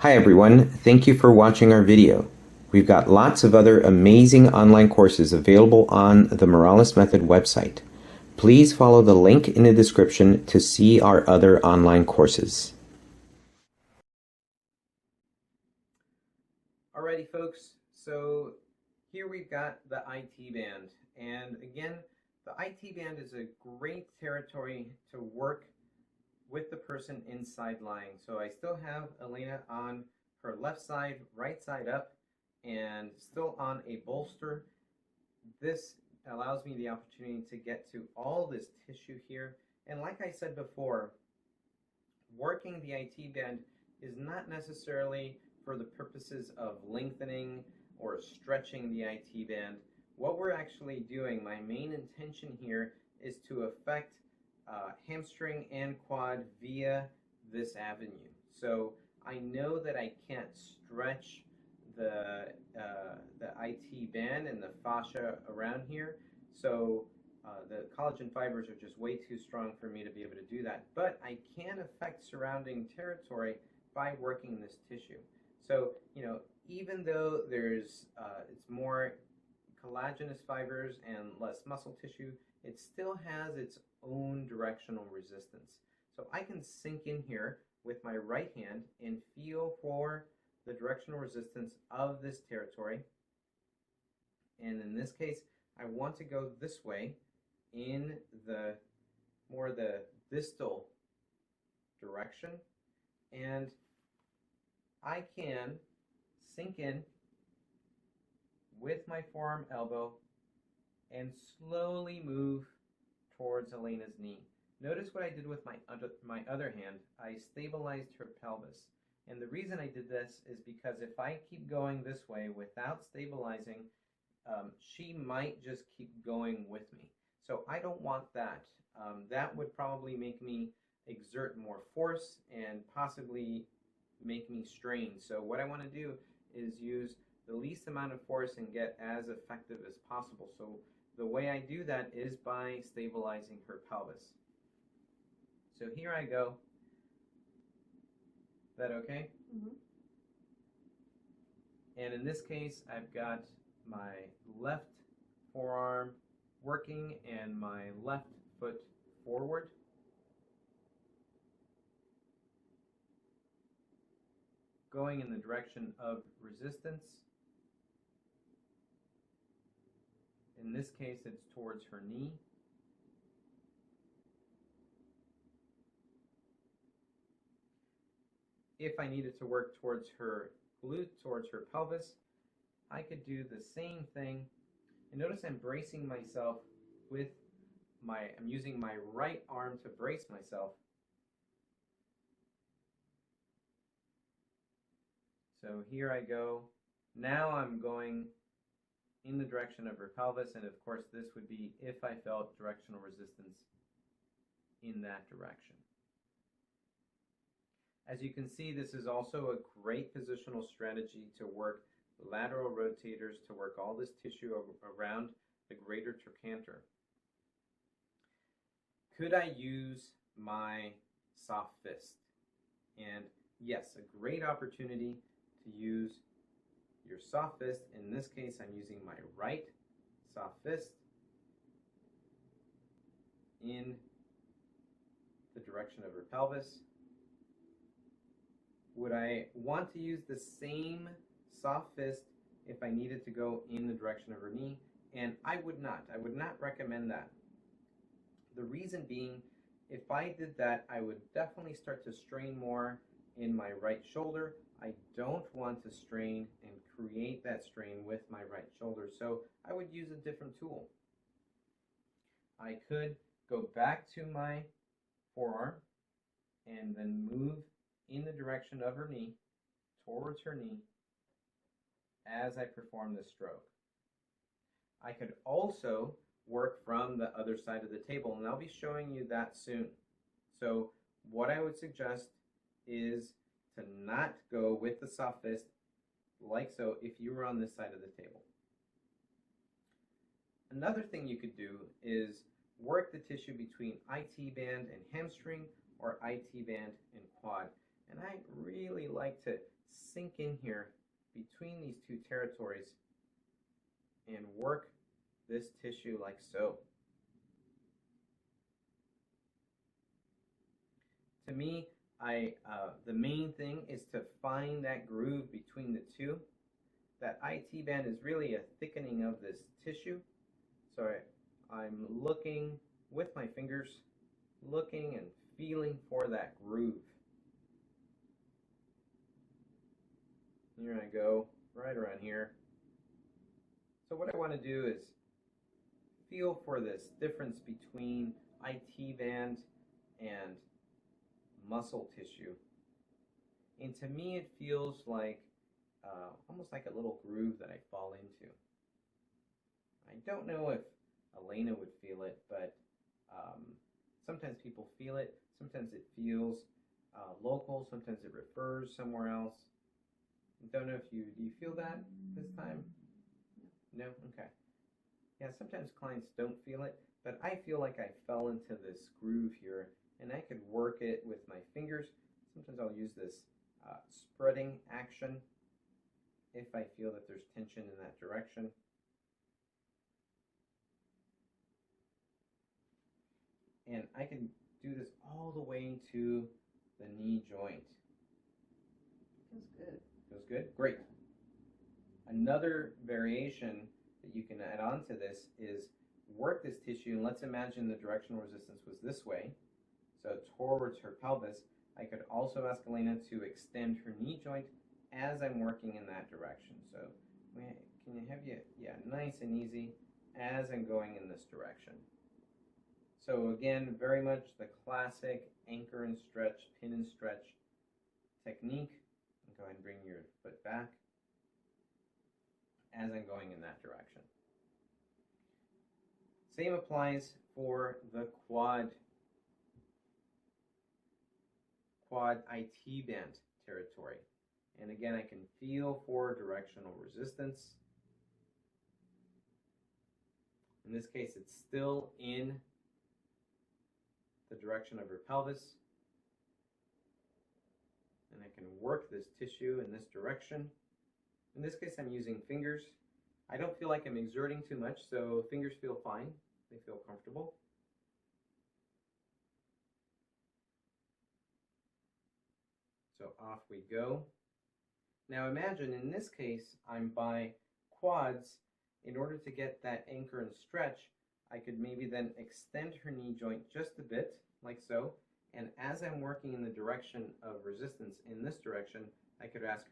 Hi everyone, thank you for watching our video. We've got lots of other amazing online courses available on the Morales Method website. Please follow the link in the description to see our other online courses. Alrighty folks, so here we've got the IT band, and again, the IT band is a great territory to work with the person inside lying. So I still have Elena on her left side, right side up, and still on a bolster. This allows me the opportunity to get to all this tissue here. And like I said before, working the IT band is not necessarily for the purposes of lengthening or stretching the IT band. What we're actually doing, my main intention here, is to affect hamstring and quad via this avenue. So I know that I can't stretch the IT band and the fascia around here, so the collagen fibers are just way too strong for me to be able to do that. But I can affect surrounding territory by working this tissue. So, even though it's more collagenous fibers and less muscle tissue, it still has its own directional resistance. So I can sink in here with my right hand and feel for the directional resistance of this territory. And in this case, I want to go this way in the distal direction, and I can sink in with my forearm elbow and slowly move towards Elena's knee. Notice what I did with my other hand. I stabilized her pelvis. And the reason I did this is because if I keep going this way without stabilizing, she might just keep going with me. So I don't want that. That would probably make me exert more force and possibly make me strain. So what I want to do is use the least amount of force and get as effective as possible. So the way I do that is by stabilizing her pelvis. So here I go. Is that okay? Mm-hmm. And in this case, I've got my left forearm working and my left foot forward. Going in the direction of resistance. In this case, it's towards her knee. If I needed to work towards her glute, towards her pelvis, I could do the same thing. And notice I'm bracing myself with I'm using my right arm to brace myself. So here I go. Now I'm going in the direction of her pelvis, and of course this would be if I felt directional resistance in that direction. As you can see, this is also a great positional strategy to work lateral rotators, to work all this tissue around the greater trochanter. Could I use my soft fist? And yes, a great opportunity to use your soft fist. In this case, I'm using my right soft fist in the direction of her pelvis. Would I want to use the same soft fist if I needed to go in the direction of her knee? And I would not. I would not recommend that. The reason being, if I did that, I would definitely start to strain more in my right shoulder. I don't want to strain and create that strain with my right shoulder, so I would use a different tool. I could go back to my forearm and then move in the direction of her knee, towards her knee, as I perform this stroke. I could also work from the other side of the table, and I'll be showing you that soon. So what I would suggest is to not go with the soft fist like so if you were on this side of the table. Another thing you could do is work the tissue between IT band and hamstring or IT band and quad. And I really like to sink in here between these two territories and work this tissue like so. To me, the main thing is to find that groove between the two. That IT band is really a thickening of this tissue. So I'm looking with my fingers, looking and feeling for that groove. Here I go, right around here. So what I want to do is feel for this difference between IT band and muscle tissue. And to me it feels like almost like a little groove that I fall into. I don't know if Elena would feel it, but sometimes people feel it. Sometimes it feels local. Sometimes it refers somewhere else. I don't know if do you feel that this time? No? Okay. Yeah, sometimes clients don't feel it, but I feel like I fell into this groove here, and I could work it with my fingers. Sometimes I'll use this spreading action if I feel that there's tension in that direction. And I can do this all the way to the knee joint. Feels good. Feels good? Great. Another variation that you can add on to this is work this tissue, and let's imagine the directional resistance was this way, so towards her pelvis. I could also ask Elena to extend her knee joint as I'm working in that direction. So can you have nice and easy as I'm going in this direction. So again, very much the classic anchor and stretch, pin and stretch technique. Go ahead and bring your foot back as I'm going in that direction. Same applies for the quad IT band territory. And again, I can feel for directional resistance. In this case, it's still in the direction of her pelvis. And I can work this tissue in this direction. In this case, I'm using fingers. I don't feel like I'm exerting too much, so fingers feel fine. They feel comfortable. So off we go. Now imagine in this case, I'm by quads. In order to get that anchor and stretch, I could maybe then extend her knee joint just a bit, like so. And as I'm working in the direction of resistance in this direction, I could ask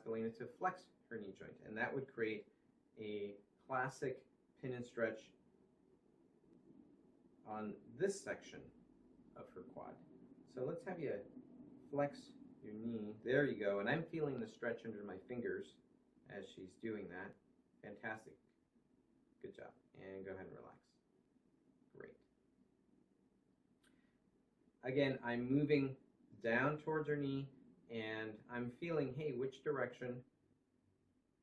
Elena to flex her knee joint, and that would create a classic pin and stretch on this section of her quad. So let's have you flex your knee. There you go. And I'm feeling the stretch under my fingers as she's doing that. Fantastic. Good job. And go ahead and relax. Great. Again, I'm moving down towards her knee, and I'm feeling, hey, which direction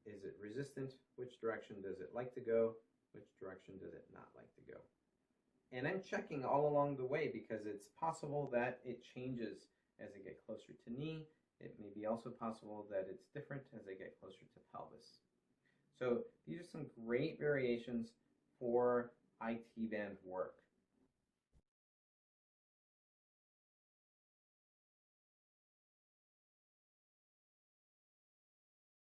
is it resistant? Which direction does it like to go? Which direction does it not like to go? And I'm checking all along the way because it's possible that it changes as I get closer to knee. It may be also possible that it's different as I get closer to pelvis. So these are some great variations for IT band work.